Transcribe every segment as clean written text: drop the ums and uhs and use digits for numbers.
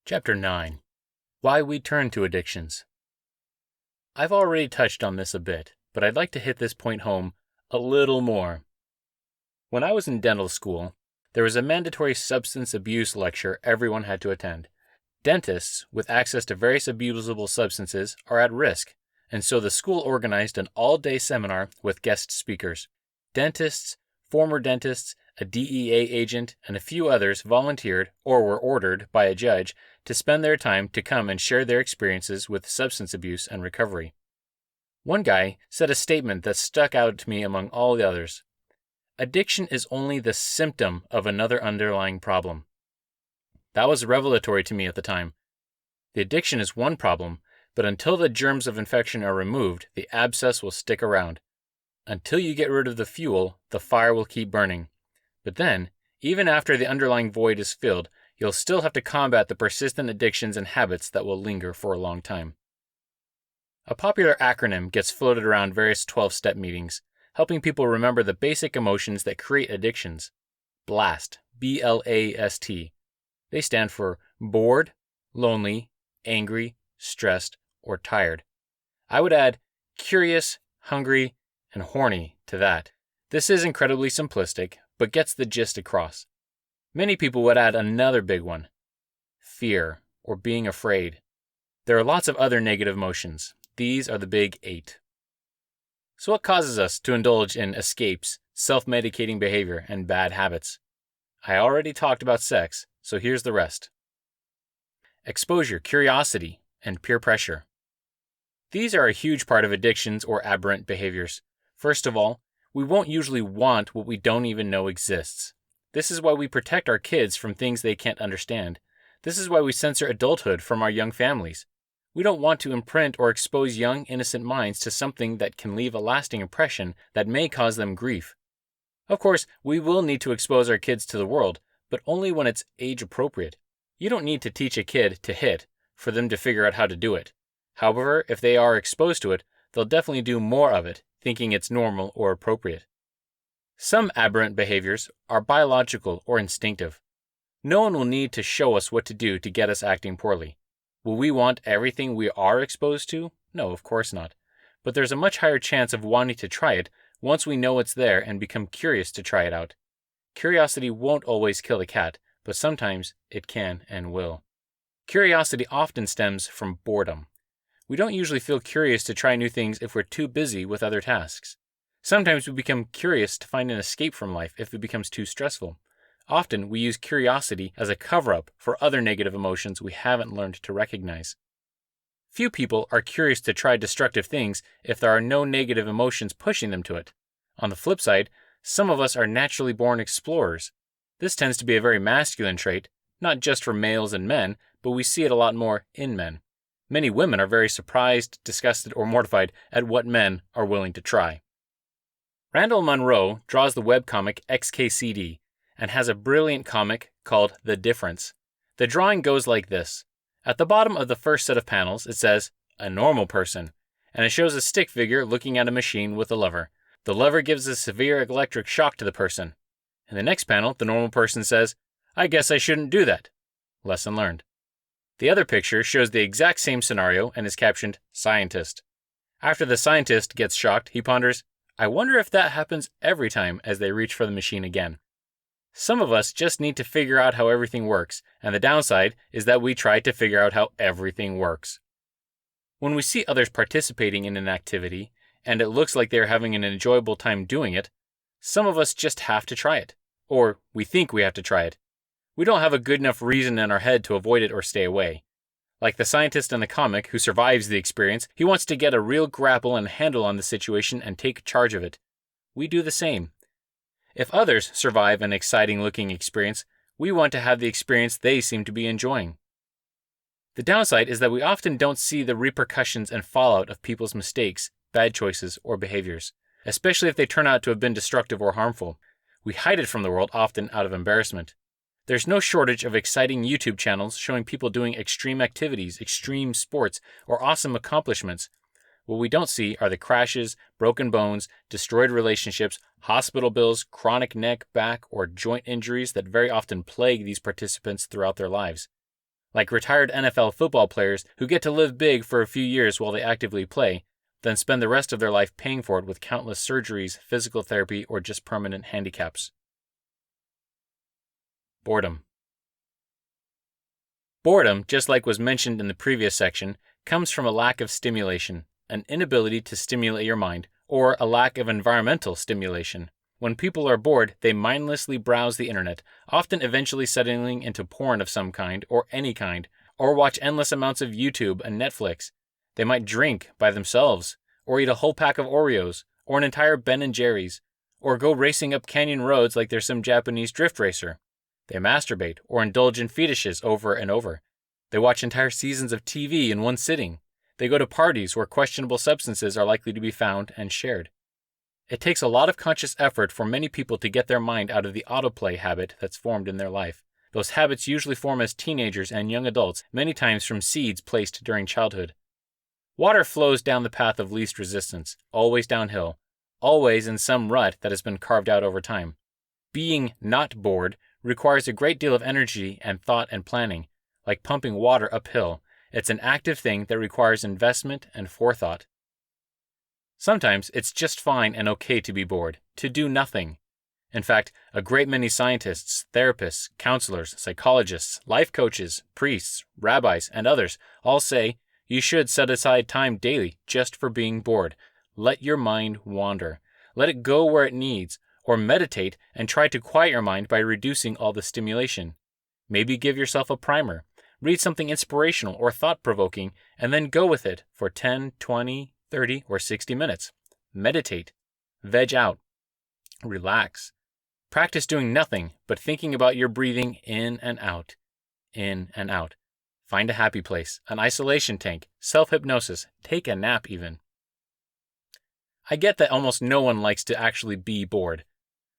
Chapter 9. Why we turn to addictions. I've already touched on this a bit, but I'd like to hit this point home a little more. When I was in dental school, there was a mandatory substance abuse lecture everyone had to attend. Dentists with access to various abusable substances are at risk, and so the school organized an all-day seminar with guest speakers. Dentists, former dentists, a DEA agent, and a few others volunteered or were ordered by a judge to spend their time to come and share their experiences with substance abuse and recovery. One guy said a statement that stuck out to me among all the others. Addiction is only the symptom of another underlying problem. That was revelatory to me at the time. The addiction is one problem, but until the germs of infection are removed, the abscess will stick around. Until you get rid of the fuel, the fire will keep burning. But then, even after the underlying void is filled, you'll still have to combat the persistent addictions and habits that will linger for a long time. A popular acronym gets floated around various 12-step meetings, helping people remember the basic emotions that create addictions. BLAST, B-L-A-S-T. They stand for bored, lonely, angry, stressed, or tired. I would add curious, hungry, and horny to that. This is incredibly simplistic, but gets the gist across. Many people would add another big one: fear, or being afraid. There are lots of other negative emotions. These are the big 8. So what causes us to indulge in escapes, self-medicating behavior, and bad habits? I already talked about sex, so here's the rest. Exposure, curiosity, and peer pressure. These are a huge part of addictions or aberrant behaviors. First of all, we won't usually want what we don't even know exists. This is why we protect our kids from things they can't understand. This is why we censor adulthood from our young families. We don't want to imprint or expose young, innocent minds to something that can leave a lasting impression that may cause them grief. Of course, we will need to expose our kids to the world, but only when it's age appropriate. You don't need to teach a kid to hit for them to figure out how to do it. However, if they are exposed to it, they'll definitely do more of it, thinking it's normal or appropriate. Some aberrant behaviors are biological or instinctive. No one will need to show us what to do to get us acting poorly. Will we want everything we are exposed to? No, of course not. But there's a much higher chance of wanting to try it once we know it's there and become curious to try it out. Curiosity won't always kill the cat, but sometimes it can and will. Curiosity often stems from boredom. We don't usually feel curious to try new things if we're too busy with other tasks. Sometimes we become curious to find an escape from life if it becomes too stressful. Often we use curiosity as a cover-up for other negative emotions we haven't learned to recognize. Few people are curious to try destructive things if there are no negative emotions pushing them to it. On the flip side, some of us are naturally born explorers. This tends to be a very masculine trait, not just for males and men, but we see it a lot more in men. Many women are very surprised, disgusted, or mortified at what men are willing to try. Randall Munroe draws the webcomic XKCD and has a brilliant comic called The Difference. The drawing goes like this. At the bottom of the first set of panels, it says, "A normal person," and it shows a stick figure looking at a machine with a lever. The lever gives a severe electric shock to the person. In the next panel, the normal person says, "I guess I shouldn't do that." Lesson learned. The other picture shows the exact same scenario and is captioned "Scientist." After the scientist gets shocked, he ponders, "I wonder if that happens every time," as they reach for the machine again. Some of us just need to figure out how everything works, and the downside is that we try to figure out how everything works. When we see others participating in an activity, and it looks like they're having an enjoyable time doing it, some of us just have to try it. Or we think we have to try it. We don't have a good enough reason in our head to avoid it or stay away. Like the scientist in the comic who survives the experience, he wants to get a real grapple and handle on the situation and take charge of it. We do the same. If others survive an exciting-looking experience, we want to have the experience they seem to be enjoying. The downside is that we often don't see the repercussions and fallout of people's mistakes, bad choices, or behaviors, especially if they turn out to have been destructive or harmful. We hide it from the world, often out of embarrassment. There's no shortage of exciting YouTube channels showing people doing extreme activities, extreme sports, or awesome accomplishments. What we don't see are the crashes, broken bones, destroyed relationships, hospital bills, chronic neck, back, or joint injuries that very often plague these participants throughout their lives. like retired NFL football players who get to live big for a few years while they actively play, then spend the rest of their life paying for it with countless surgeries, physical therapy, or just permanent handicaps. Boredom. Boredom, just like was mentioned in the previous section, comes from a lack of stimulation, an inability to stimulate your mind, or a lack of environmental stimulation. When people are bored, they mindlessly browse the internet, often eventually settling into porn of some kind or any kind, or watch endless amounts of YouTube and Netflix. They might drink by themselves, or eat a whole pack of Oreos, or an entire Ben & Jerry's, or go racing up canyon roads like they're some Japanese drift racer. They masturbate or indulge in fetishes over and over. They watch entire seasons of TV in one sitting. They go to parties where questionable substances are likely to be found and shared. It takes a lot of conscious effort for many people to get their mind out of the autoplay habit that's formed in their life. Those habits usually form as teenagers and young adults, many times from seeds placed during childhood. Water flows down the path of least resistance, always downhill, always in some rut that has been carved out over time. Being not bored requires a great deal of energy and thought and planning. Like pumping water uphill, it's an active thing that requires investment and forethought. Sometimes it's just fine and okay to be bored, to do nothing. In fact, a great many scientists, therapists, counselors, psychologists, life coaches, priests, rabbis, and others all say you should set aside time daily just for being bored. Let your mind wander. Let it go where it needs, or meditate and try to quiet your mind by reducing all the stimulation. Maybe give yourself a primer. Read something inspirational or thought-provoking, and then go with it for 10, 20, 30, or 60 minutes. Meditate. Veg out. Relax. Practice doing nothing but thinking about your breathing in and out. In and out. Find a happy place, an isolation tank, self-hypnosis, take a nap even. I get that almost no one likes to actually be bored.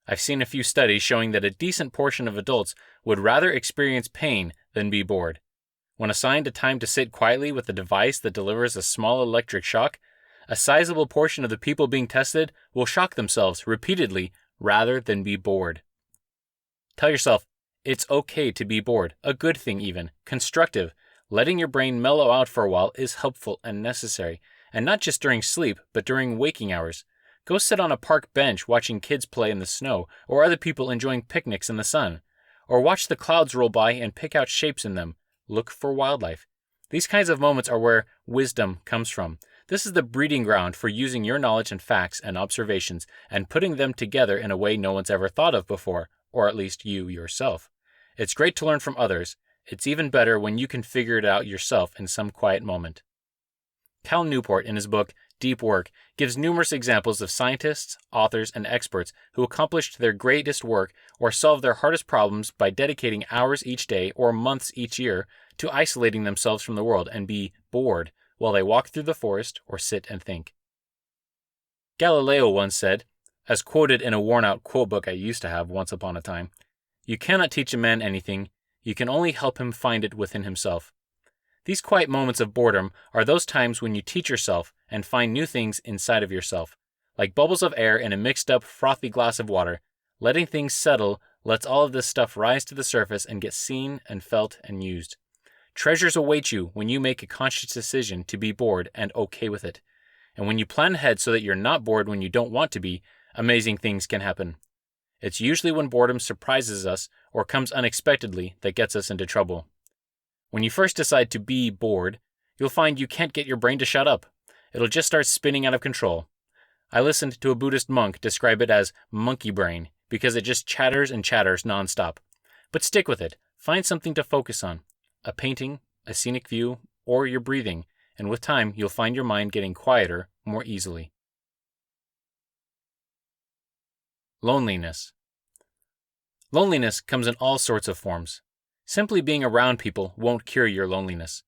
I've seen a few studies showing that a decent portion of adults would rather experience pain than be bored. When assigned a time to sit quietly with a device that delivers a small electric shock, a sizable portion of the people being tested will shock themselves repeatedly rather than be bored. Tell yourself, it's okay to be bored, a good thing even, constructive. Letting your brain mellow out for a while is helpful and necessary, and not just during sleep, but during waking hours. Go sit on a park bench watching kids play in the snow, or other people enjoying picnics in the sun. Or watch the clouds roll by and pick out shapes in them. Look for wildlife. These kinds of moments are where wisdom comes from. This is the breeding ground for using your knowledge and facts and observations and putting them together in a way no one's ever thought of before, or at least you yourself. It's great to learn from others. It's even better when you can figure it out yourself in some quiet moment. Cal Newport, in his book Deep Work, gives numerous examples of scientists, authors, and experts who accomplished their greatest work or solved their hardest problems by dedicating hours each day or months each year to isolating themselves from the world and be bored while they walk through the forest or sit and think. Galileo once said, as quoted in a worn-out quotebook I used to have once upon a time, "You cannot teach a man anything, you can only help him find it within himself." These quiet moments of boredom are those times when you teach yourself and find new things inside of yourself. Like bubbles of air in a mixed-up, frothy glass of water, letting things settle lets all of this stuff rise to the surface and get seen and felt and used. Treasures await you when you make a conscious decision to be bored and okay with it. And when you plan ahead so that you're not bored when you don't want to be, amazing things can happen. It's usually when boredom surprises us or comes unexpectedly that gets us into trouble. When you first decide to be bored, you'll find you can't get your brain to shut up. It'll just start spinning out of control. I listened to a Buddhist monk describe it as monkey brain because it just chatters and chatters nonstop. But stick with it. Find something to focus on. A painting, a scenic view, or your breathing, and with time you'll find your mind getting quieter more easily. Loneliness. Loneliness comes in all sorts of forms. Simply being around people won't cure your loneliness.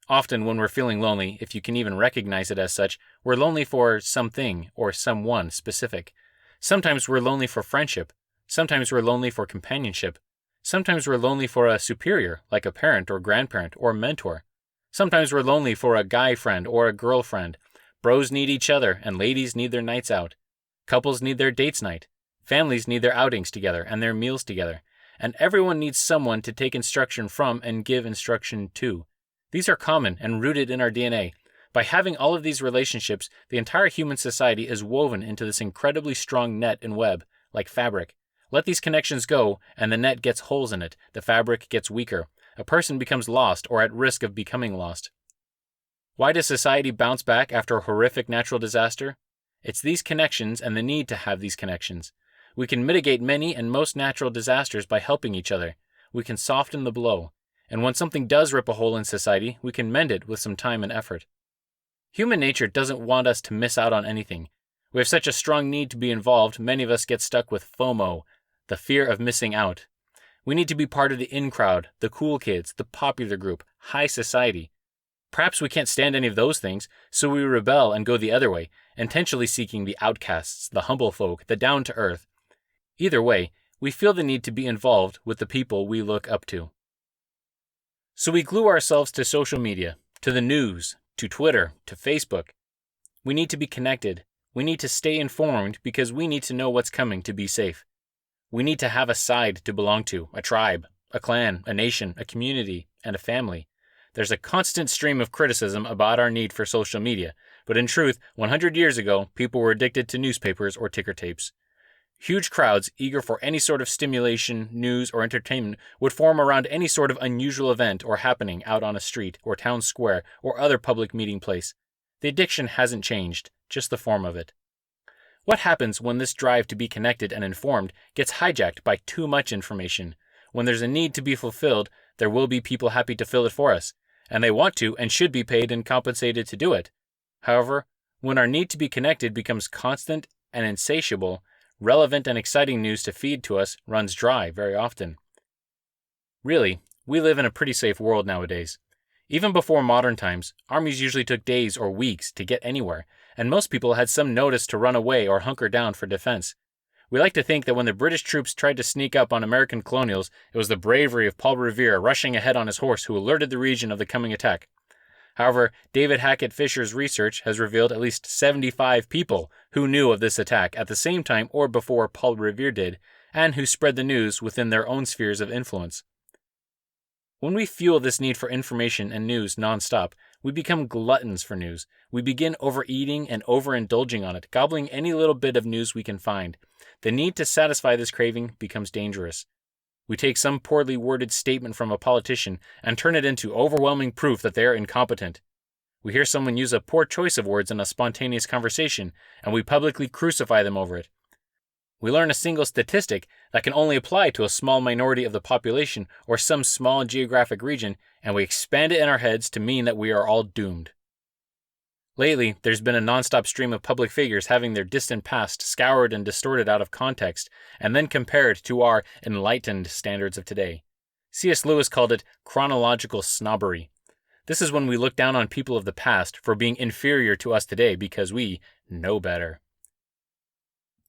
Often when we're feeling lonely, if you can even recognize it as such, we're lonely for something or someone specific. Sometimes we're lonely for friendship. Sometimes we're lonely for companionship. Sometimes we're lonely for a superior, like a parent or grandparent or mentor. Sometimes we're lonely for a guy friend or a girlfriend. Bros need each other and ladies need their nights out. Couples need their dates night. Families need their outings together and their meals together. and everyone needs someone to take instruction from and give instruction to. These are common and rooted in our DNA. By having all of these relationships, the entire human society is woven into this incredibly strong net and web, like fabric. Let these connections go, and the net gets holes in it, the fabric gets weaker. A person becomes lost or at risk of becoming lost. Why does society bounce back after a horrific natural disaster? It's these connections and the need to have these connections. We can mitigate many and most natural disasters by helping each other. We can soften the blow. And when something does rip a hole in society, we can mend it with some time and effort. Human nature doesn't want us to miss out on anything. We have such a strong need to be involved, many of us get stuck with FOMO, the fear of missing out. We need to be part of the in crowd, the cool kids, the popular group, high society. Perhaps we can't stand any of those things, so we rebel and go the other way, intentionally seeking the outcasts, the humble folk, the down-to-earth. Either way, we feel the need to be involved with the people we look up to. So we glue ourselves to social media, to the news, to Twitter, to Facebook. We need to be connected. We need to stay informed because we need to know what's coming to be safe. We need to have a side to belong to, a tribe, a clan, a nation, a community, and a family. There's a constant stream of criticism about our need for social media, but in truth, 100 years ago, people were addicted to newspapers or ticker tapes. Huge crowds, eager for any sort of stimulation, news, or entertainment, would form around any sort of unusual event or happening out on a street or town square or other public meeting place. The addiction hasn't changed, just the form of it. What happens when this drive to be connected and informed gets hijacked by too much information? When there's a need to be fulfilled, there will be people happy to fill it for us, and they want to and should be paid and compensated to do it. However, when our need to be connected becomes constant and insatiable, relevant and exciting news to feed to us runs dry very often. Really, we live in a pretty safe world nowadays. Even before modern times, armies usually took days or weeks to get anywhere, and most people had some notice to run away or hunker down for defense. We like to think that when the British troops tried to sneak up on American colonials, it was the bravery of Paul Revere rushing ahead on his horse who alerted the region of the coming attack. However, David Hackett Fisher's research has revealed at least 75 people who knew of this attack at the same time or before Paul Revere did, and who spread the news within their own spheres of influence. When we fuel this need for information and news nonstop, we become gluttons for news. We begin overeating and overindulging on it, gobbling any little bit of news we can find. The need to satisfy this craving becomes dangerous. We take some poorly worded statement from a politician and turn it into overwhelming proof that they are incompetent. We hear someone use a poor choice of words in a spontaneous conversation, and we publicly crucify them over it. We learn a single statistic that can only apply to a small minority of the population or some small geographic region, and we expand it in our heads to mean that we are all doomed. Lately, there's been a nonstop stream of public figures having their distant past scoured and distorted out of context, and then compared to our enlightened standards of today. C.S. Lewis called it chronological snobbery. This is when we look down on people of the past for being inferior to us today because we know better.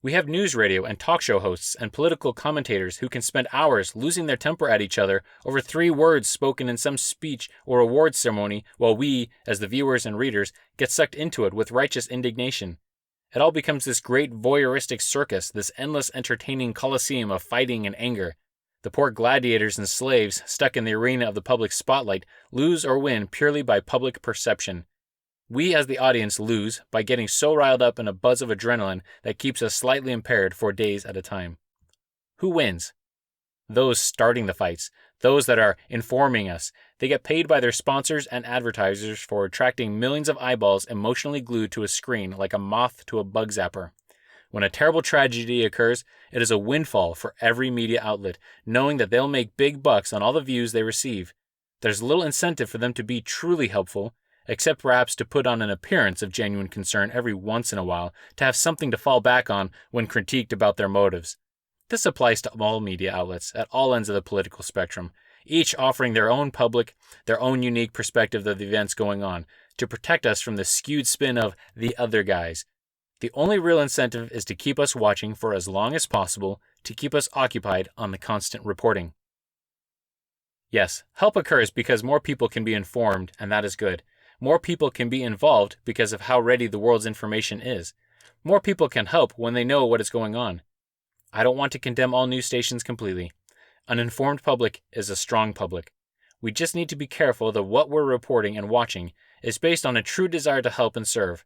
We have news radio and talk show hosts and political commentators who can spend hours losing their temper at each other over 3 words spoken in some speech or award ceremony, while we, as the viewers and readers, get sucked into it with righteous indignation. It all becomes this great voyeuristic circus, this endless entertaining coliseum of fighting and anger. The poor gladiators and slaves stuck in the arena of the public spotlight lose or win purely by public perception. We as the audience lose by getting so riled up in a buzz of adrenaline that keeps us slightly impaired for days at a time. Who wins? Those starting the fights, those that are informing us. They get paid by their sponsors and advertisers for attracting millions of eyeballs emotionally glued to a screen like a moth to a bug zapper. When a terrible tragedy occurs, it is a windfall for every media outlet, knowing that they'll make big bucks on all the views they receive. There's little incentive for them to be truly helpful, except perhaps to put on an appearance of genuine concern every once in a while, to have something to fall back on when critiqued about their motives. This applies to all media outlets, at all ends of the political spectrum, each offering their own public, their own unique perspective of the events going on, to protect us from the skewed spin of the other guys. The only real incentive is to keep us watching for as long as possible, to keep us occupied on the constant reporting. Yes, help occurs because more people can be informed, and that is good. More people can be involved because of how ready the world's information is. More people can help when they know what is going on. I don't want to condemn all news stations completely. An informed public is a strong public. We just need to be careful that what we're reporting and watching is based on a true desire to help and serve.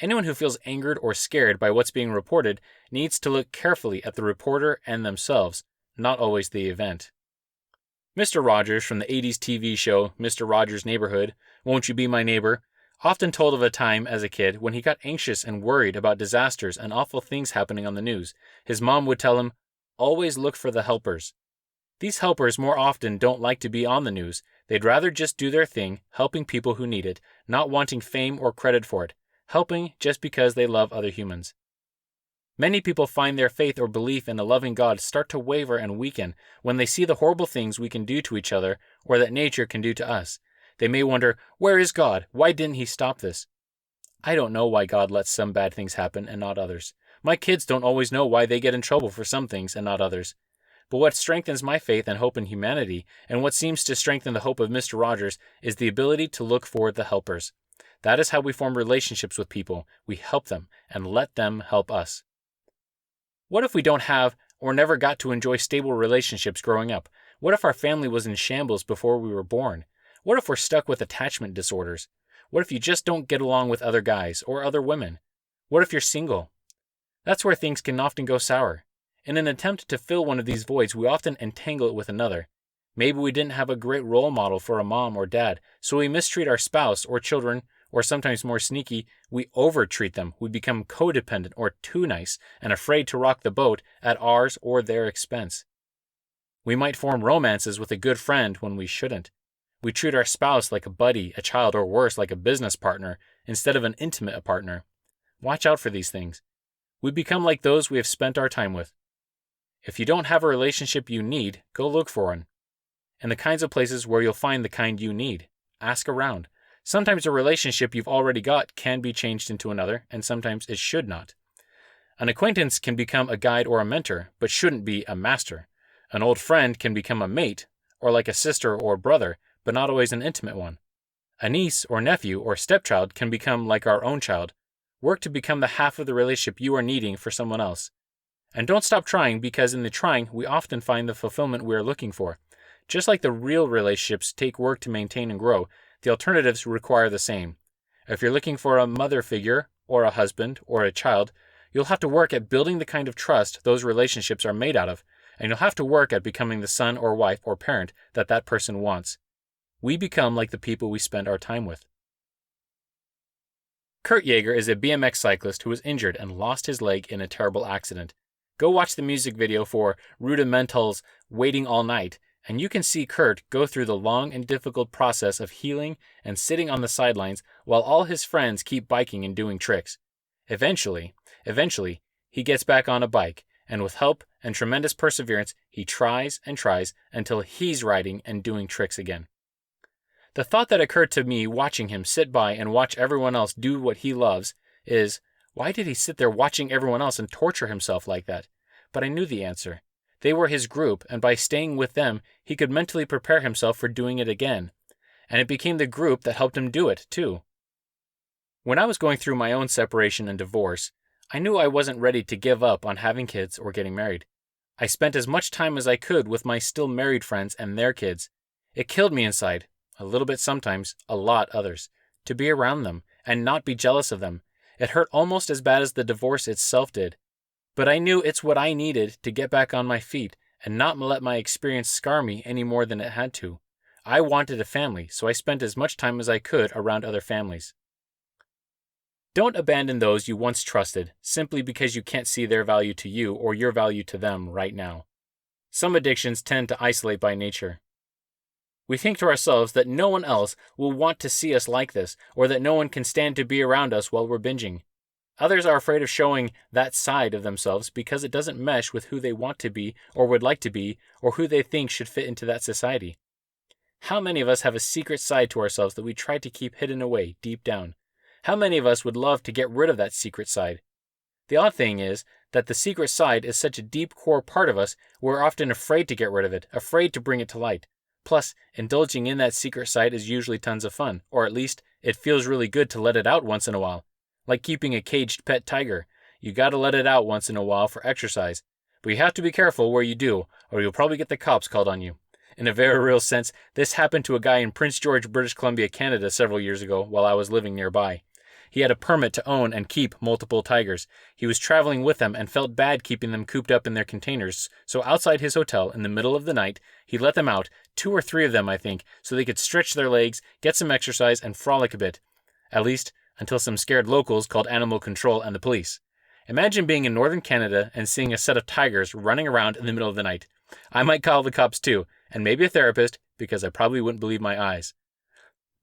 Anyone who feels angered or scared by what's being reported needs to look carefully at the reporter and themselves, not always the event. Mr. Rogers from the 80s TV show Mr. Rogers' Neighborhood, Won't You Be My Neighbor, often told of a time as a kid when he got anxious and worried about disasters and awful things happening on the news. His mom would tell him, "Always look for the helpers." These helpers more often don't like to be on the news. They'd rather just do their thing, helping people who need it, not wanting fame or credit for it, helping just because they love other humans. Many people find their faith or belief in a loving God start to waver and weaken when they see the horrible things we can do to each other or that nature can do to us. They may wonder, where is God? Why didn't he stop this? I don't know why God lets some bad things happen and not others. My kids don't always know why they get in trouble for some things and not others. But what strengthens my faith and hope in humanity, and what seems to strengthen the hope of Mr. Rogers, is the ability to look for the helpers. That is how we form relationships with people. We help them and let them help us. What if we don't have or never got to enjoy stable relationships growing up? What if our family was in shambles before we were born? What if we're stuck with attachment disorders? What if you just don't get along with other guys or other women? What if you're single? That's where things can often go sour. In an attempt to fill one of these voids, we often entangle it with another. Maybe we didn't have a great role model for a mom or dad, so we mistreat our spouse or children, or sometimes more sneaky, we overtreat them. We become codependent or too nice and afraid to rock the boat at ours or their expense. We might form romances with a good friend when we shouldn't. We treat our spouse like a buddy, a child, or worse, like a business partner, instead of an intimate partner. Watch out for these things. We become like those we have spent our time with. If you don't have a relationship you need, go look for one. And the kinds of places where you'll find the kind you need. Ask around. Sometimes a relationship you've already got can be changed into another, and sometimes it should not. An acquaintance can become a guide or a mentor, but shouldn't be a master. An old friend can become a mate, or like a sister or brother, but not always an intimate one. A niece or nephew or stepchild can become like our own child. Work to become the half of the relationship you are needing for someone else. And don't stop trying, because in the trying, we often find the fulfillment we are looking for. Just like the real relationships take work to maintain and grow, the alternatives require the same. If you're looking for a mother figure, or a husband, or a child, you'll have to work at building the kind of trust those relationships are made out of, and you'll have to work at becoming the son or wife or parent that that person wants. We become like the people we spend our time with. Kurt Yeager is a BMX cyclist who was injured and lost his leg in a terrible accident. Go watch the music video for Rudimental's Waiting All Night, and you can see Kurt go through the long and difficult process of healing and sitting on the sidelines while all his friends keep biking and doing tricks. Eventually, he gets back on a bike, and with help and tremendous perseverance, he tries and tries until he's riding and doing tricks again. The thought that occurred to me watching him sit by and watch everyone else do what he loves is, why did he sit there watching everyone else and torture himself like that? But I knew the answer. They were his group, and by staying with them, he could mentally prepare himself for doing it again. And it became the group that helped him do it, too. When I was going through my own separation and divorce, I knew I wasn't ready to give up on having kids or getting married. I spent as much time as I could with my still married friends and their kids. It killed me inside, a little bit sometimes, a lot others, to be around them and not be jealous of them. It hurt almost as bad as the divorce itself did. But I knew it's what I needed to get back on my feet and not let my experience scar me any more than it had to. I wanted a family, so I spent as much time as I could around other families. Don't abandon those you once trusted simply because you can't see their value to you or your value to them right now. Some addictions tend to isolate by nature. We think to ourselves that no one else will want to see us like this, or that no one can stand to be around us while we're binging. Others are afraid of showing that side of themselves because it doesn't mesh with who they want to be or would like to be or who they think should fit into that society. How many of us have a secret side to ourselves that we try to keep hidden away deep down? How many of us would love to get rid of that secret side? The odd thing is that the secret side is such a deep core part of us, we're often afraid to get rid of it, afraid to bring it to light. Plus, indulging in that secret side is usually tons of fun, or at least it feels really good to let it out once in a while. Like keeping a caged pet tiger, you gotta let it out once in a while for exercise. but you have to be careful where you do, or you'll probably get the cops called on you. In a very real sense, this happened to a guy in Prince George, British Columbia, Canada several years ago while I was living nearby. He had a permit to own and keep multiple tigers. He was traveling with them and felt bad keeping them cooped up in their containers, so outside his hotel, in the middle of the night, he let them out, 2 or 3 of them I think, so they could stretch their legs, get some exercise, and frolic a bit. At least, until some scared locals called animal control and the police. Imagine being in northern Canada and seeing a set of tigers running around in the middle of the night. I might call the cops too, and maybe a therapist, because I probably wouldn't believe my eyes.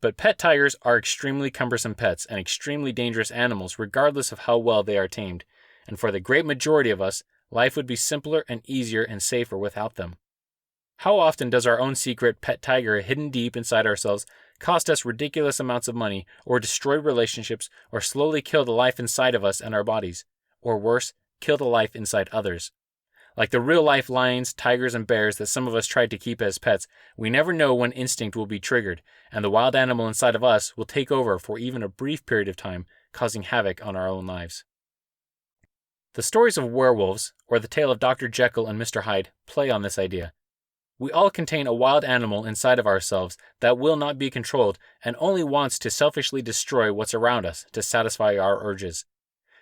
But pet tigers are extremely cumbersome pets and extremely dangerous animals regardless of how well they are tamed, and for the great majority of us, life would be simpler and easier and safer without them. How often does our own secret pet tiger hidden deep inside ourselves cost us ridiculous amounts of money, or destroy relationships, or slowly kill the life inside of us and our bodies, or worse, kill the life inside others? Like the real-life lions, tigers, and bears that some of us tried to keep as pets, we never know when instinct will be triggered, and the wild animal inside of us will take over for even a brief period of time, causing havoc on our own lives. The stories of werewolves, or the tale of Dr. Jekyll and Mr. Hyde, play on this idea. We all contain a wild animal inside of ourselves that will not be controlled and only wants to selfishly destroy what's around us to satisfy our urges.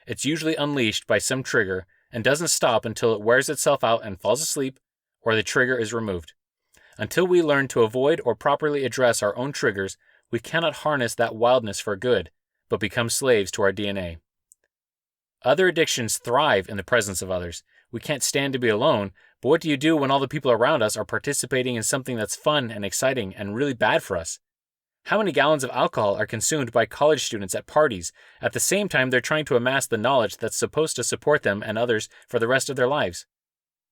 It's usually unleashed by some trigger, and doesn't stop until it wears itself out and falls asleep, or the trigger is removed. Until we learn to avoid or properly address our own triggers, we cannot harness that wildness for good, but become slaves to our DNA. Other addictions thrive in the presence of others. We can't stand to be alone, but what do you do when all the people around us are participating in something that's fun and exciting and really bad for us? How many gallons of alcohol are consumed by college students at parties at the same time they're trying to amass the knowledge that's supposed to support them and others for the rest of their lives?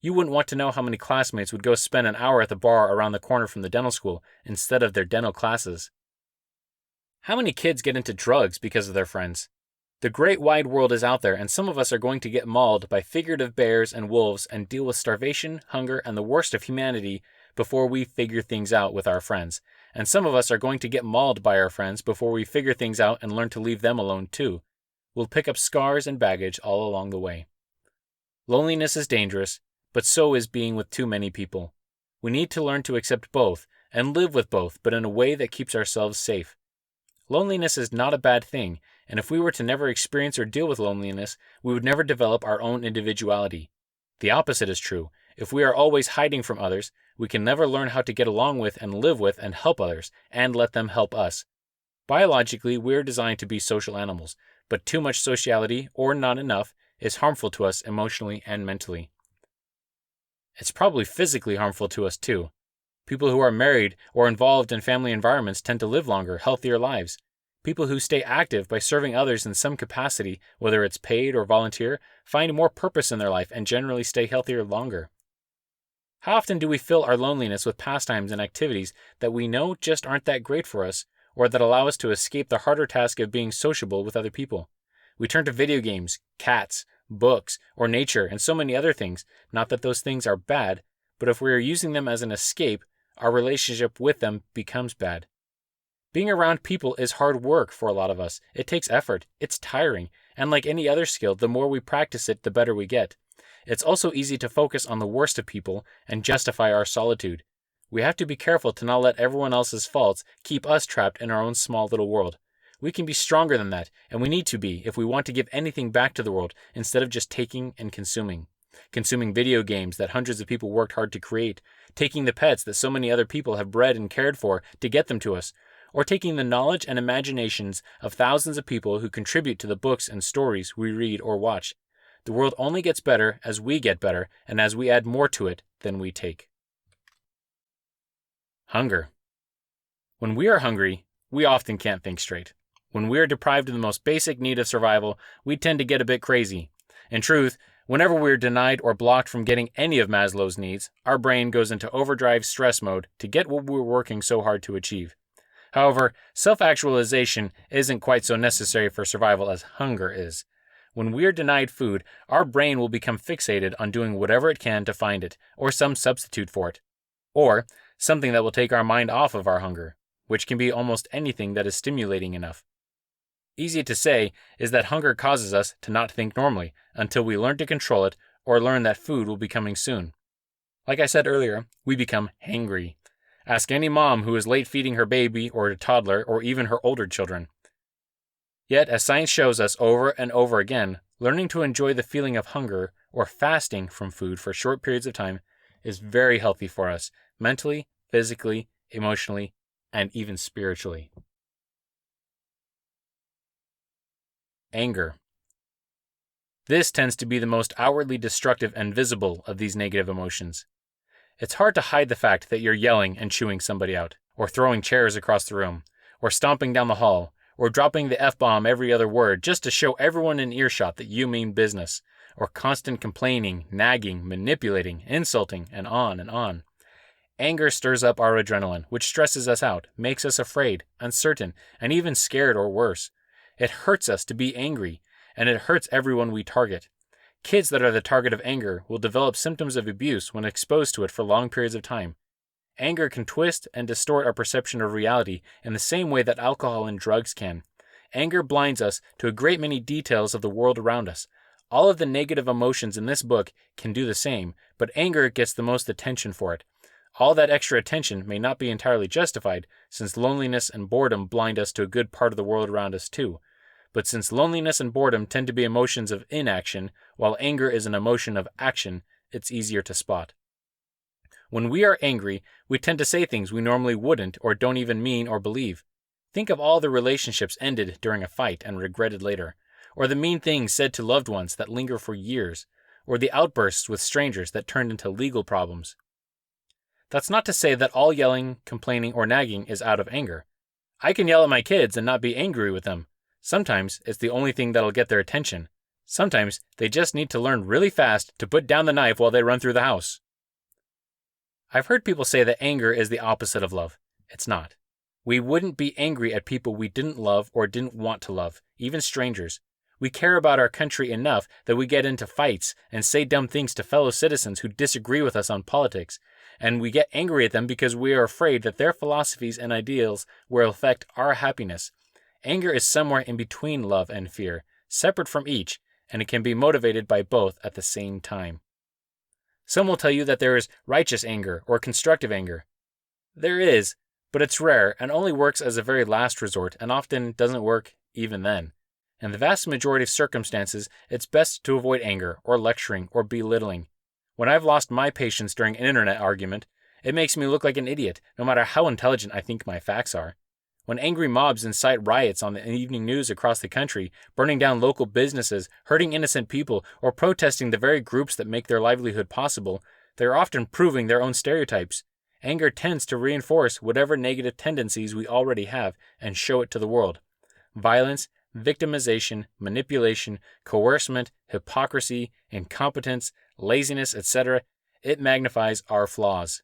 You wouldn't want to know how many classmates would go spend an hour at the bar around the corner from the dental school instead of their dental classes. How many kids get into drugs because of their friends? The great wide world is out there, and some of us are going to get mauled by figurative bears and wolves and deal with starvation, hunger, and the worst of humanity before we figure things out with our friends. And some of us are going to get mauled by our friends before we figure things out and learn to leave them alone too. We'll pick up scars and baggage all along the way. Loneliness is dangerous, but so is being with too many people. We need to learn to accept both and live with both, but in a way that keeps ourselves safe. Loneliness is not a bad thing, and if we were to never experience or deal with loneliness, we would never develop our own individuality. The opposite is true. If we are always hiding from others, we can never learn how to get along with and live with and help others, and let them help us. Biologically, we are designed to be social animals, but too much sociality, or not enough, is harmful to us emotionally and mentally. It's probably physically harmful to us too. People who are married or involved in family environments tend to live longer, healthier lives. People who stay active by serving others in some capacity, whether it's paid or volunteer, find more purpose in their life and generally stay healthier longer. How often do we fill our loneliness with pastimes and activities that we know just aren't that great for us, or that allow us to escape the harder task of being sociable with other people? We turn to video games, cats, books, or nature, and so many other things. Not that those things are bad, but if we are using them as an escape, our relationship with them becomes bad. Being around people is hard work for a lot of us. It takes effort, it's tiring, and like any other skill, the more we practice it, the better we get. It's also easy to focus on the worst of people and justify our solitude. We have to be careful to not let everyone else's faults keep us trapped in our own small little world. We can be stronger than that, and we need to be if we want to give anything back to the world instead of just taking and consuming. Consuming video games that hundreds of people worked hard to create, taking the pets that so many other people have bred and cared for to get them to us, or taking the knowledge and imaginations of thousands of people who contribute to the books and stories we read or watch. The world only gets better as we get better and as we add more to it than we take. Hunger. When we are hungry, we often can't think straight. When we are deprived of the most basic need of survival, we tend to get a bit crazy. In truth, whenever we are denied or blocked from getting any of Maslow's needs, our brain goes into overdrive stress mode to get what we're working so hard to achieve. However, self-actualization isn't quite so necessary for survival as hunger is. When we are denied food, our brain will become fixated on doing whatever it can to find it, or some substitute for it. Or something that will take our mind off of our hunger, which can be almost anything that is stimulating enough. Easy to say is that hunger causes us to not think normally until we learn to control it, or learn that food will be coming soon. Like I said earlier, we become hangry. Ask any mom who is late feeding her baby or a toddler or even her older children. Yet, as science shows us over and over again, learning to enjoy the feeling of hunger or fasting from food for short periods of time is very healthy for us, mentally, physically, emotionally, and even spiritually. Anger. This tends to be the most outwardly destructive and visible of these negative emotions. It's hard to hide the fact that you're yelling and chewing somebody out, or throwing chairs across the room, or stomping down the hall, or dropping the F-bomb every other word just to show everyone in earshot that you mean business, or constant complaining, nagging, manipulating, insulting, and on and on. Anger stirs up our adrenaline, which stresses us out, makes us afraid, uncertain, and even scared or worse. It hurts us to be angry, and it hurts everyone we target. Kids that are the target of anger will develop symptoms of abuse when exposed to it for long periods of time. Anger can twist and distort our perception of reality in the same way that alcohol and drugs can. Anger blinds us to a great many details of the world around us. All of the negative emotions in this book can do the same, but anger gets the most attention for it. All that extra attention may not be entirely justified, since loneliness and boredom blind us to a good part of the world around us too. But since loneliness and boredom tend to be emotions of inaction, while anger is an emotion of action, it's easier to spot. When we are angry, we tend to say things we normally wouldn't or don't even mean or believe. Think of all the relationships ended during a fight and regretted later, or the mean things said to loved ones that linger for years, or the outbursts with strangers that turned into legal problems. That's not to say that all yelling, complaining, or nagging is out of anger. I can yell at my kids and not be angry with them. Sometimes it's the only thing that'll get their attention. Sometimes they just need to learn really fast to put down the knife while they run through the house. I've heard people say that anger is the opposite of love. It's not. We wouldn't be angry at people we didn't love or didn't want to love, even strangers. We care about our country enough that we get into fights and say dumb things to fellow citizens who disagree with us on politics, and we get angry at them because we are afraid that their philosophies and ideals will affect our happiness. Anger is somewhere in between love and fear, separate from each, and it can be motivated by both at the same time. Some will tell you that there is righteous anger or constructive anger. There is, but it's rare and only works as a very last resort and often doesn't work even then. In the vast majority of circumstances, it's best to avoid anger or lecturing or belittling. When I've lost my patience during an internet argument, it makes me look like an idiot, no matter how intelligent I think my facts are. When angry mobs incite riots on the evening news across the country, burning down local businesses, hurting innocent people, or protesting the very groups that make their livelihood possible, they are often proving their own stereotypes. Anger tends to reinforce whatever negative tendencies we already have and show it to the world. Violence, victimization, manipulation, coercement, hypocrisy, incompetence, laziness, etc., it magnifies our flaws.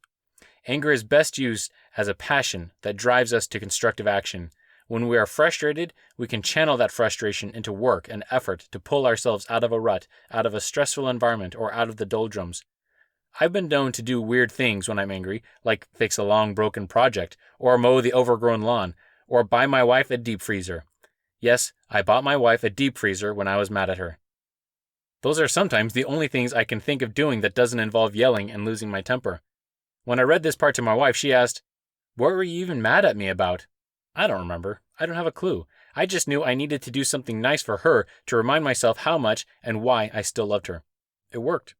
Anger is best used as a passion that drives us to constructive action. When we are frustrated, we can channel that frustration into work and effort to pull ourselves out of a rut, out of a stressful environment, or out of the doldrums. I've been known to do weird things when I'm angry, like fix a long broken project, or mow the overgrown lawn, or buy my wife a deep freezer. Yes, I bought my wife a deep freezer when I was mad at her. Those are sometimes the only things I can think of doing that doesn't involve yelling and losing my temper. When I read this part to my wife, she asked, "What were you even mad at me about?" I don't remember. I don't have a clue. I just knew I needed to do something nice for her to remind myself how much and why I still loved her. It worked.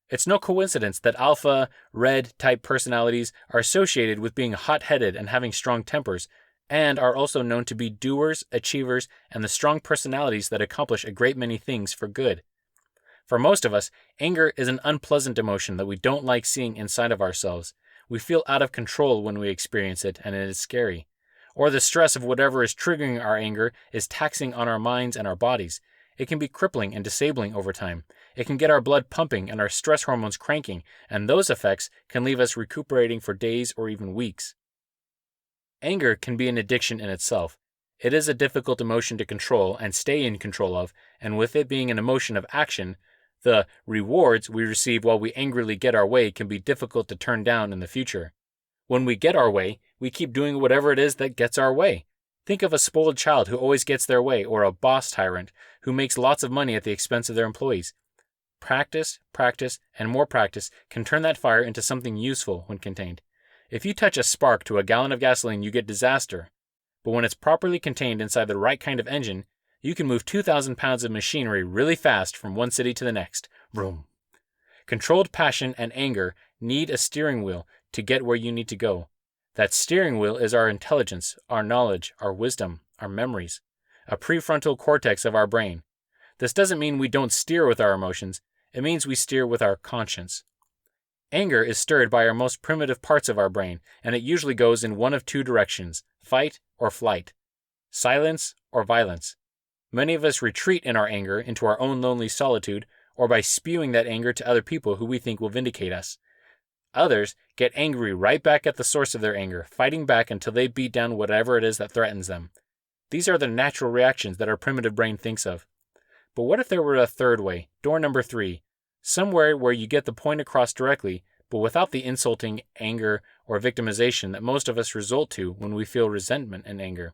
It's no coincidence that alpha, red type personalities are associated with being hot-headed and having strong tempers, and are also known to be doers, achievers, and the strong personalities that accomplish a great many things for good. For most of us, anger is an unpleasant emotion that we don't like seeing inside of ourselves. We feel out of control when we experience it, and it is scary. Or the stress of whatever is triggering our anger is taxing on our minds and our bodies. It can be crippling and disabling over time. It can get our blood pumping and our stress hormones cranking, and those effects can leave us recuperating for days or even weeks. Anger can be an addiction in itself. It is a difficult emotion to control and stay in control of, and with it being an emotion of action, the rewards we receive while we angrily get our way can be difficult to turn down in the future. When we get our way, we keep doing whatever it is that gets our way. Think of a spoiled child who always gets their way, or a boss tyrant who makes lots of money at the expense of their employees. Practice, practice, and more practice can turn that fire into something useful when contained. If you touch a spark to a gallon of gasoline, you get disaster. But when it's properly contained inside the right kind of engine, you can move 2,000 pounds of machinery really fast from one city to the next. Vroom. Controlled passion and anger need a steering wheel to get where you need to go. That steering wheel is our intelligence, our knowledge, our wisdom, our memories, a prefrontal cortex of our brain. This doesn't mean we don't steer with our emotions. It means we steer with our conscience. Anger is stirred by our most primitive parts of our brain, and it usually goes in one of two directions: fight or flight, silence or violence. Many of us retreat in our anger into our own lonely solitude, or by spewing that anger to other people who we think will vindicate us. Others get angry right back at the source of their anger, fighting back until they beat down whatever it is that threatens them. These are the natural reactions that our primitive brain thinks of. But what if there were a third way, door number 3, somewhere where you get the point across directly, but without the insulting anger or victimization that most of us resort to when we feel resentment and anger?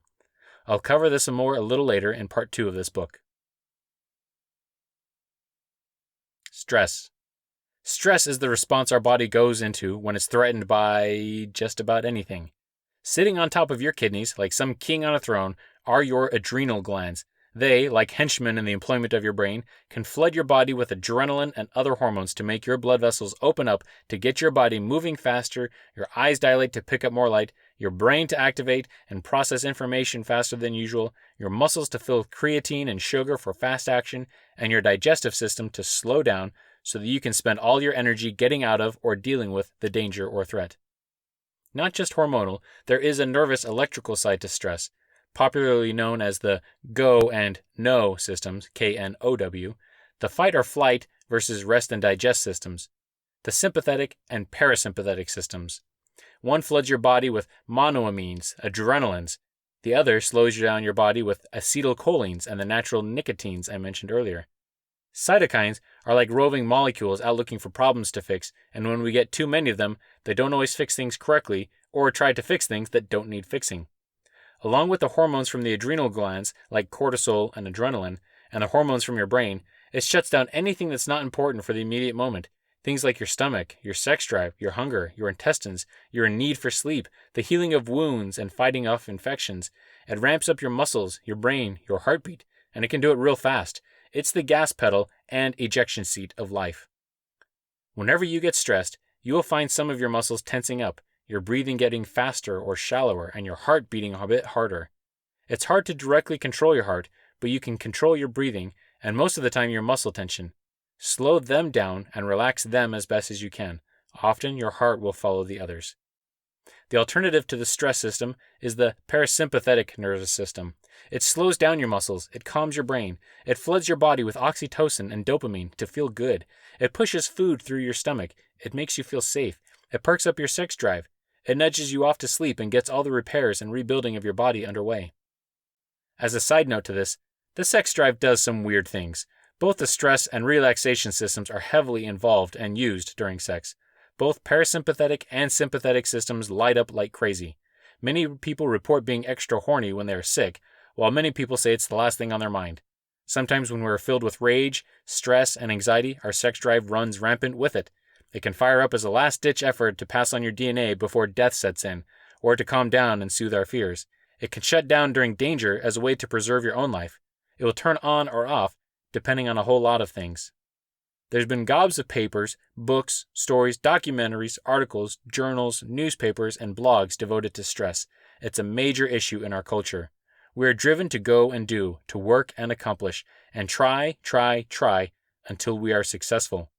I'll cover this some more a little later in part 2 of this book. Stress. Stress is the response our body goes into when it's threatened by just about anything. Sitting on top of your kidneys, like some king on a throne, are your adrenal glands. They, like henchmen in the employment of your brain, can flood your body with adrenaline and other hormones to make your blood vessels open up to get your body moving faster, your eyes dilate to pick up more light, your brain to activate and process information faster than usual, your muscles to fill creatine and sugar for fast action, and your digestive system to slow down so that you can spend all your energy getting out of or dealing with the danger or threat. Not just hormonal, there is a nervous electrical side to stress, popularly known as the GO and NO systems, KNOW, the fight or flight versus rest and digest systems, the sympathetic and parasympathetic systems. One floods your body with monoamines, adrenalines. The other slows down your body with acetylcholines and the natural nicotines I mentioned earlier. Cytokines are like roving molecules out looking for problems to fix, and when we get too many of them, they don't always fix things correctly or try to fix things that don't need fixing. Along with the hormones from the adrenal glands, like cortisol and adrenaline, and the hormones from your brain, it shuts down anything that's not important for the immediate moment. Things like your stomach, your sex drive, your hunger, your intestines, your need for sleep, the healing of wounds and fighting off infections. It ramps up your muscles, your brain, your heartbeat, and it can do it real fast. It's the gas pedal and ejection seat of life. Whenever you get stressed, you will find some of your muscles tensing up, your breathing getting faster or shallower, and your heart beating a bit harder. It's hard to directly control your heart, but you can control your breathing, and most of the time your muscle tension. Slow them down and relax them as best as you can. Often your heart will follow the others. The alternative to the stress system is the parasympathetic nervous system. It slows down your muscles, it calms your brain, it floods your body with oxytocin and dopamine to feel good. It pushes food through your stomach, it makes you feel safe, it perks up your sex drive, it nudges you off to sleep and gets all the repairs and rebuilding of your body underway. As a side note to this, the sex drive does some weird things. Both the stress and relaxation systems are heavily involved and used during sex. Both parasympathetic and sympathetic systems light up like crazy. Many people report being extra horny when they are sick, while many people say it's the last thing on their mind. Sometimes when we're filled with rage, stress, and anxiety, our sex drive runs rampant with it. It can fire up as a last-ditch effort to pass on your DNA before death sets in, or to calm down and soothe our fears. It can shut down during danger as a way to preserve your own life. It will turn on or off, depending on a whole lot of things. There's been gobs of papers, books, stories, documentaries, articles, journals, newspapers, and blogs devoted to stress. It's a major issue in our culture. We are driven to go and do, to work and accomplish, and try until we are successful.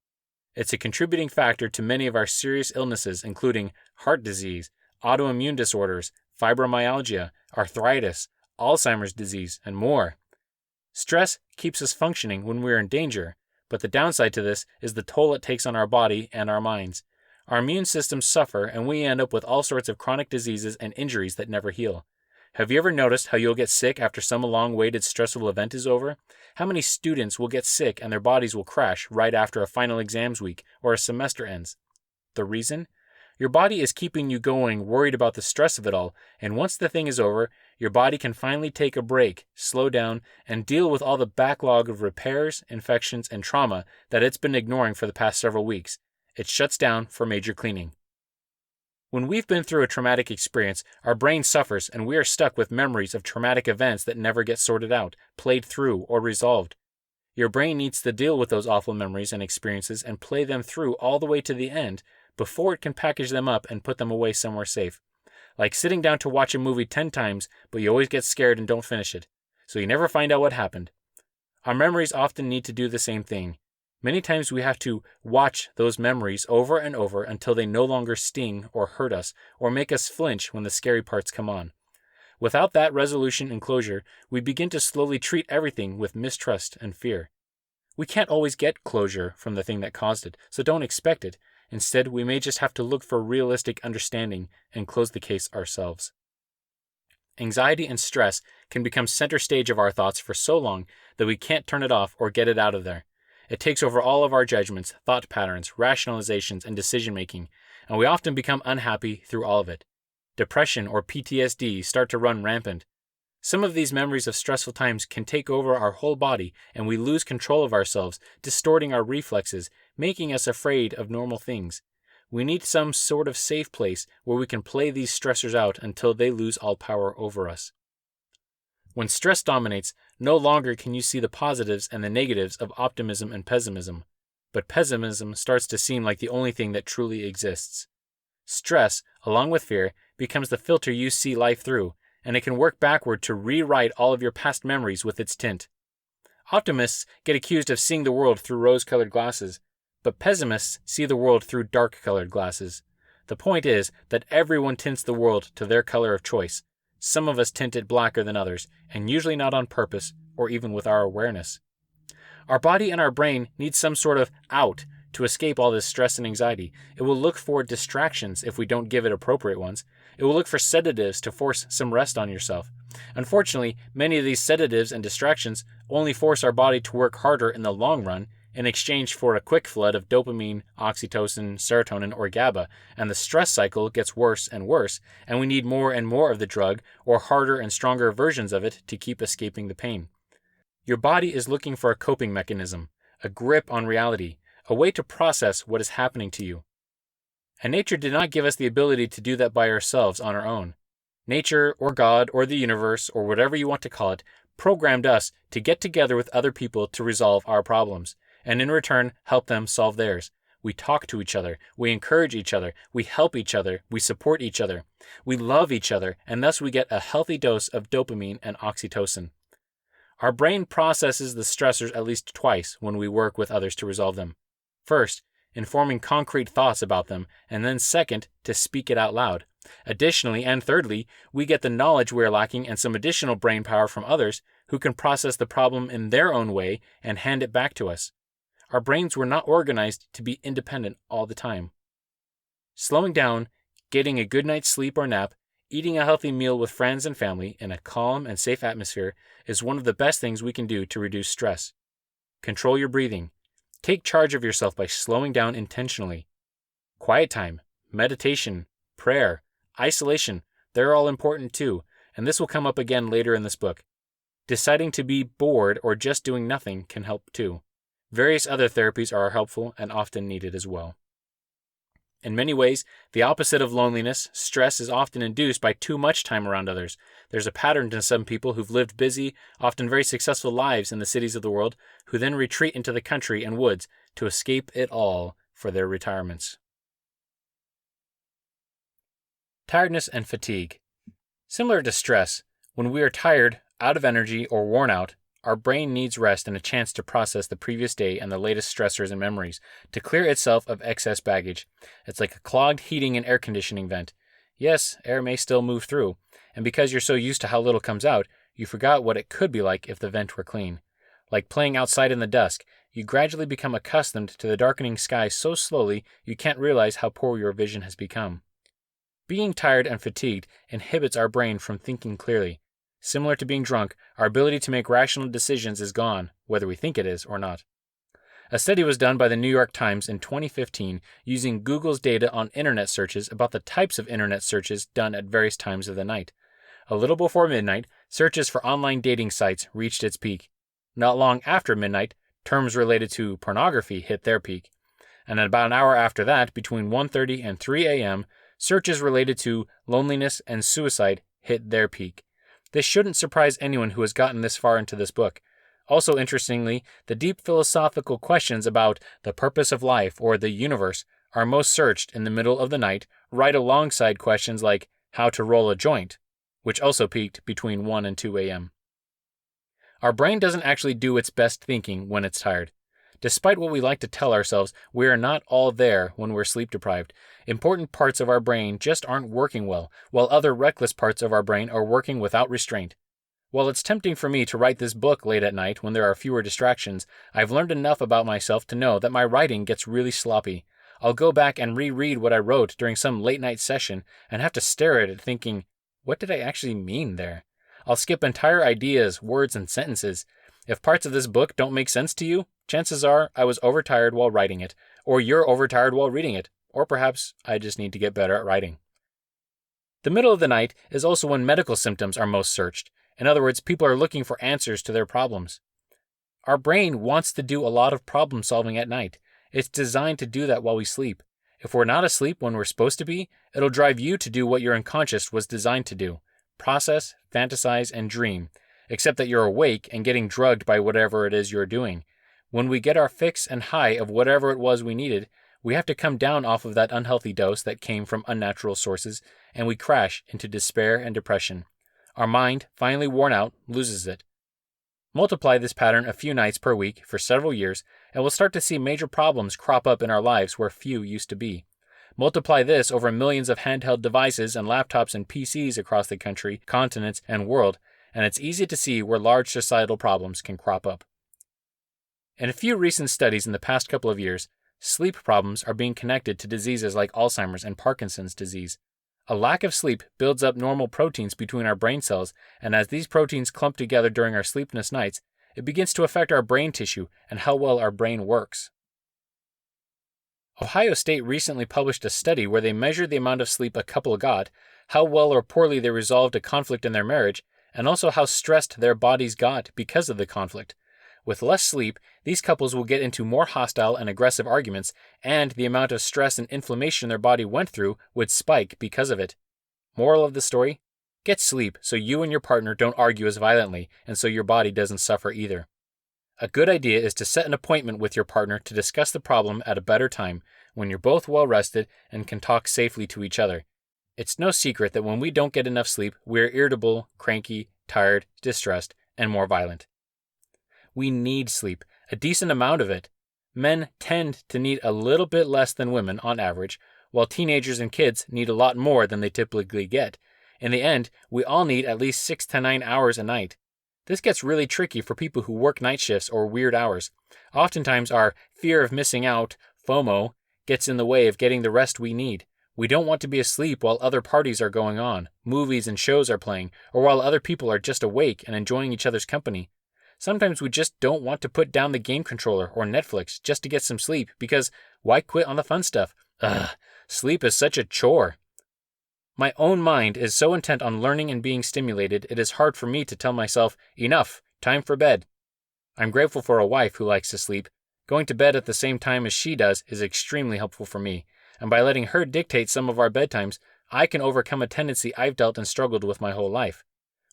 It's a contributing factor to many of our serious illnesses, including heart disease, autoimmune disorders, fibromyalgia, arthritis, Alzheimer's disease, and more. Stress keeps us functioning when we are in danger, but the downside to this is the toll it takes on our body and our minds. Our immune systems suffer, and we end up with all sorts of chronic diseases and injuries that never heal. Have you ever noticed how you'll get sick after some long-awaited stressful event is over? How many students will get sick and their bodies will crash right after a final exams week or a semester ends? The reason? Your body is keeping you going, worried about the stress of it all, and once the thing is over, your body can finally take a break, slow down, and deal with all the backlog of repairs, infections, and trauma that it's been ignoring for the past several weeks. It shuts down for major cleaning. When we've been through a traumatic experience, our brain suffers and we are stuck with memories of traumatic events that never get sorted out, played through, or resolved. Your brain needs to deal with those awful memories and experiences and play them through all the way to the end before it can package them up and put them away somewhere safe. Like sitting down to watch a movie 10 times, but you always get scared and don't finish it, so you never find out what happened. Our memories often need to do the same thing. Many times we have to watch those memories over and over until they no longer sting or hurt us or make us flinch when the scary parts come on. Without that resolution and closure, we begin to slowly treat everything with mistrust and fear. We can't always get closure from the thing that caused it, so don't expect it. Instead, we may just have to look for realistic understanding and close the case ourselves. Anxiety and stress can become center stage of our thoughts for so long that we can't turn it off or get it out of there. It takes over all of our judgments, thought patterns, rationalizations, and decision-making, and we often become unhappy through all of it. Depression or PTSD start to run rampant. Some of these memories of stressful times can take over our whole body and we lose control of ourselves, distorting our reflexes, making us afraid of normal things. We need some sort of safe place where we can play these stressors out until they lose all power over us. When stress dominates, no longer can you see the positives and the negatives of optimism and pessimism, but pessimism starts to seem like the only thing that truly exists. Stress, along with fear, becomes the filter you see life through, and it can work backward to rewrite all of your past memories with its tint. Optimists get accused of seeing the world through rose-colored glasses, but pessimists see the world through dark-colored glasses. The point is that everyone tints the world to their color of choice. Some of us tint it blacker than others, and usually not on purpose or even with our awareness. Our body and our brain need some sort of out to escape all this stress and anxiety. It will look for distractions if we don't give it appropriate ones. It will look for sedatives to force some rest on yourself. Unfortunately, many of these sedatives and distractions only force our body to work harder in the long run in exchange for a quick flood of dopamine, oxytocin, serotonin, or GABA, and the stress cycle gets worse and worse, and we need more and more of the drug or harder and stronger versions of it to keep escaping the pain. Your body is looking for a coping mechanism, a grip on reality, a way to process what is happening to you. And nature did not give us the ability to do that by ourselves on our own. Nature, or God, or the universe, or whatever you want to call it, programmed us to get together with other people to resolve our problems, and in return help them solve theirs. We talk to each other, we encourage each other, we help each other, we support each other, we love each other, and thus we get a healthy dose of dopamine and oxytocin. Our brain processes the stressors at least twice when we work with others to resolve them. First, in forming concrete thoughts about them, and then second, to speak it out loud. Additionally, and thirdly, we get the knowledge we are lacking and some additional brain power from others who can process the problem in their own way and hand it back to us. Our brains were not organized to be independent all the time. Slowing down, getting a good night's sleep or nap, eating a healthy meal with friends and family in a calm and safe atmosphere is one of the best things we can do to reduce stress. Control your breathing. Take charge of yourself by slowing down intentionally. Quiet time, meditation, prayer, isolation, they're all important too, and this will come up again later in this book. Deciding to be bored or just doing nothing can help too. Various other therapies are helpful and often needed as well. In many ways, the opposite of loneliness, stress is often induced by too much time around others. There's a pattern to some people who've lived busy, often very successful lives in the cities of the world, who then retreat into the country and woods to escape it all for their retirements. Tiredness and fatigue. Similar to stress, when we are tired, out of energy, or worn out, our brain needs rest and a chance to process the previous day and the latest stressors and memories, to clear itself of excess baggage. It's like a clogged heating and air conditioning vent. Yes, air may still move through, and because you're so used to how little comes out, you forgot what it could be like if the vent were clean. Like playing outside in the dusk, you gradually become accustomed to the darkening sky so slowly you can't realize how poor your vision has become. Being tired and fatigued inhibits our brain from thinking clearly. Similar to being drunk, our ability to make rational decisions is gone, whether we think it is or not. A study was done by the New York Times in 2015 using Google's data on internet searches about the types of internet searches done at various times of the night. A little before midnight, searches for online dating sites reached its peak. Not long after midnight, terms related to pornography hit their peak. And about an hour after that, between 1:30 and 3 a.m., searches related to loneliness and suicide hit their peak. This shouldn't surprise anyone who has gotten this far into this book. Also, interestingly, the deep philosophical questions about the purpose of life or the universe are most searched in the middle of the night, right alongside questions like how to roll a joint, which also peaked between 1 and 2 a.m. Our brain doesn't actually do its best thinking when it's tired. Despite what we like to tell ourselves, we are not all there when we're sleep deprived. Important parts of our brain just aren't working well, while other reckless parts of our brain are working without restraint. While it's tempting for me to write this book late at night when there are fewer distractions, I've learned enough about myself to know that my writing gets really sloppy. I'll go back and reread what I wrote during some late night session and have to stare at it thinking, what did I actually mean there? I'll skip entire ideas, words, and sentences. If parts of this book don't make sense to you, chances are I was overtired while writing it, or you're overtired while reading it, or perhaps I just need to get better at writing. The middle of the night is also when medical symptoms are most searched. In other words, people are looking for answers to their problems. Our brain wants to do a lot of problem solving at night. It's designed to do that while we sleep. If we're not asleep when we're supposed to be, it'll drive you to do what your unconscious was designed to do: process, fantasize, and dream, except that you're awake and getting drugged by whatever it is you're doing. When we get our fix and high of whatever it was we needed, we have to come down off of that unhealthy dose that came from unnatural sources, and we crash into despair and depression. Our mind, finally worn out, loses it. Multiply this pattern a few nights per week for several years, and we'll start to see major problems crop up in our lives where few used to be. Multiply this over millions of handheld devices and laptops and PCs across the country, continents, and world, and it's easy to see where large societal problems can crop up. In a few recent studies in the past couple of years, sleep problems are being connected to diseases like Alzheimer's and Parkinson's disease. A lack of sleep builds up normal proteins between our brain cells, and as these proteins clump together during our sleepless nights, it begins to affect our brain tissue and how well our brain works. Ohio State recently published a study where they measured the amount of sleep a couple got, how well or poorly they resolved a conflict in their marriage, and also how stressed their bodies got because of the conflict. With less sleep, these couples will get into more hostile and aggressive arguments, and the amount of stress and inflammation their body went through would spike because of it. Moral of the story? Get sleep so you and your partner don't argue as violently, and so your body doesn't suffer either. A good idea is to set an appointment with your partner to discuss the problem at a better time, when you're both well rested and can talk safely to each other. It's no secret that when we don't get enough sleep, we're irritable, cranky, tired, distressed, and more violent. We need sleep, a decent amount of it. Men tend to need a little bit less than women on average, while teenagers and kids need a lot more than they typically get. In the end, we all need at least 6 to 9 hours a night. This gets really tricky for people who work night shifts or weird hours. Oftentimes our fear of missing out, FOMO, gets in the way of getting the rest we need. We don't want to be asleep while other parties are going on, movies and shows are playing, or while other people are just awake and enjoying each other's company. Sometimes we just don't want to put down the game controller or Netflix just to get some sleep because why quit on the fun stuff? Sleep is such a chore. My own mind is so intent on learning and being stimulated, it is hard for me to tell myself, enough, time for bed. I'm grateful for a wife who likes to sleep. Going to bed at the same time as she does is extremely helpful for me, and by letting her dictate some of our bedtimes, I can overcome a tendency I've dealt and struggled with my whole life.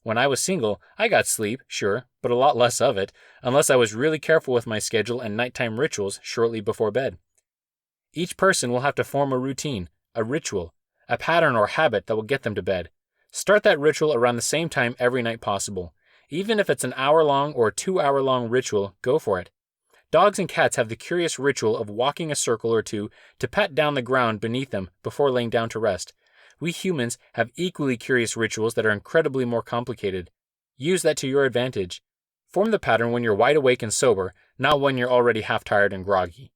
When I was single, I got sleep, sure, but a lot less of it, unless I was really careful with my schedule and nighttime rituals shortly before bed. Each person will have to form a routine, a ritual, a pattern or habit that will get them to bed. Start that ritual around the same time every night possible. Even if it's an hour-long or 2-hour-long ritual, go for it. Dogs and cats have the curious ritual of walking a circle or two to pat down the ground beneath them before laying down to rest. We humans have equally curious rituals that are incredibly more complicated. Use that to your advantage. Form the pattern when you're wide awake and sober, not when you're already half tired and groggy.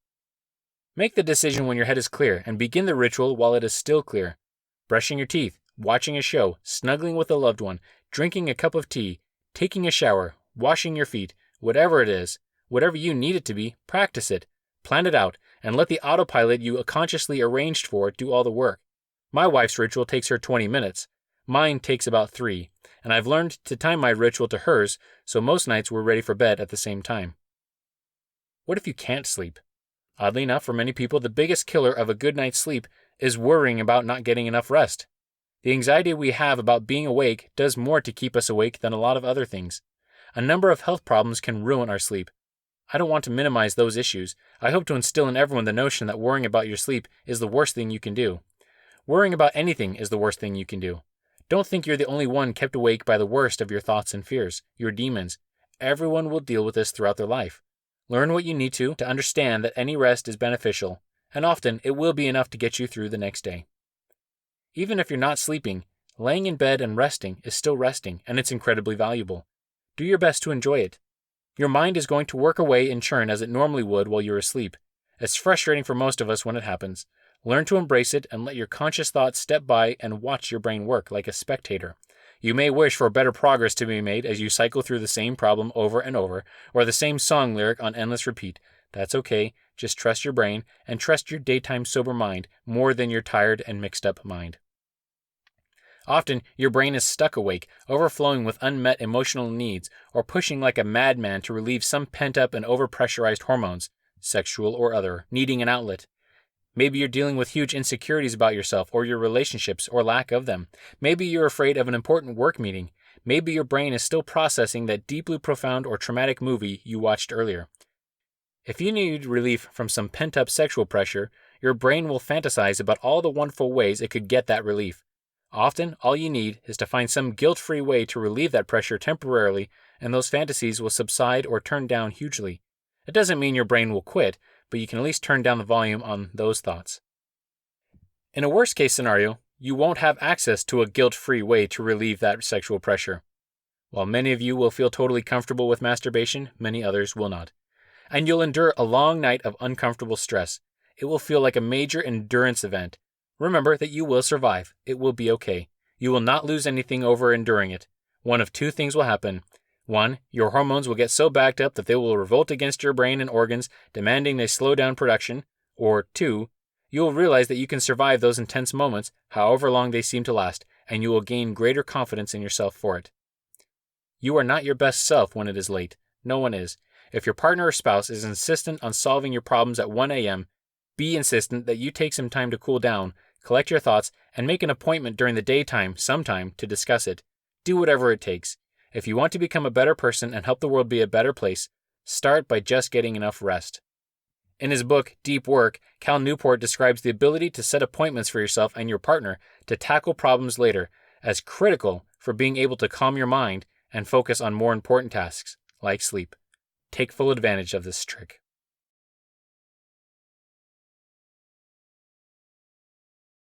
Make the decision when your head is clear and begin the ritual while it is still clear. Brushing your teeth, watching a show, snuggling with a loved one, drinking a cup of tea, taking a shower, washing your feet, whatever it is, whatever you need it to be, practice it, plan it out, and let the autopilot you consciously arranged for do all the work. My wife's ritual takes her 20 minutes. Mine takes about 3, and I've learned to time my ritual to hers, so most nights we're ready for bed at the same time. What if you can't sleep? Oddly enough, for many people, the biggest killer of a good night's sleep is worrying about not getting enough rest. The anxiety we have about being awake does more to keep us awake than a lot of other things. A number of health problems can ruin our sleep. I don't want to minimize those issues. I hope to instill in everyone the notion that worrying about your sleep is the worst thing you can do. Worrying about anything is the worst thing you can do. Don't think you're the only one kept awake by the worst of your thoughts and fears, your demons. Everyone will deal with this throughout their life. Learn what you need to understand that any rest is beneficial, and often it will be enough to get you through the next day. Even if you're not sleeping, laying in bed and resting is still resting, and it's incredibly valuable. Do your best to enjoy it. Your mind is going to work away and churn as it normally would while you're asleep. It's frustrating for most of us when it happens. Learn to embrace it and let your conscious thoughts step by and watch your brain work like a spectator. You may wish for better progress to be made as you cycle through the same problem over and over, or the same song lyric on endless repeat. That's okay. Just trust your brain and trust your daytime sober mind more than your tired and mixed up mind. Often, your brain is stuck awake, overflowing with unmet emotional needs, or pushing like a madman to relieve some pent-up and overpressurized hormones, sexual or other, needing an outlet. Maybe you're dealing with huge insecurities about yourself or your relationships or lack of them. Maybe you're afraid of an important work meeting. Maybe your brain is still processing that deeply profound or traumatic movie you watched earlier. If you need relief from some pent-up sexual pressure, your brain will fantasize about all the wonderful ways it could get that relief. Often, all you need is to find some guilt-free way to relieve that pressure temporarily, and those fantasies will subside or turn down hugely. It doesn't mean your brain will quit, but you can at least turn down the volume on those thoughts. In a worst-case scenario, you won't have access to a guilt-free way to relieve that sexual pressure. While many of you will feel totally comfortable with masturbation, many others will not. And you'll endure a long night of uncomfortable stress. It will feel like a major endurance event. Remember that you will survive. It will be okay. You will not lose anything over enduring it. One of 2 things will happen. 1. Your hormones will get so backed up that they will revolt against your brain and organs, demanding they slow down production. Or 2. You will realize that you can survive those intense moments, however long they seem to last, and you will gain greater confidence in yourself for it. You are not your best self when it is late. No one is. If your partner or spouse is insistent on solving your problems at 1 a.m., be insistent that you take some time to cool down, collect your thoughts, and make an appointment during the daytime sometime to discuss it. Do whatever it takes. If you want to become a better person and help the world be a better place, start by just getting enough rest. In his book, Deep Work, Cal Newport describes the ability to set appointments for yourself and your partner to tackle problems later as critical for being able to calm your mind and focus on more important tasks, like sleep. Take full advantage of this trick.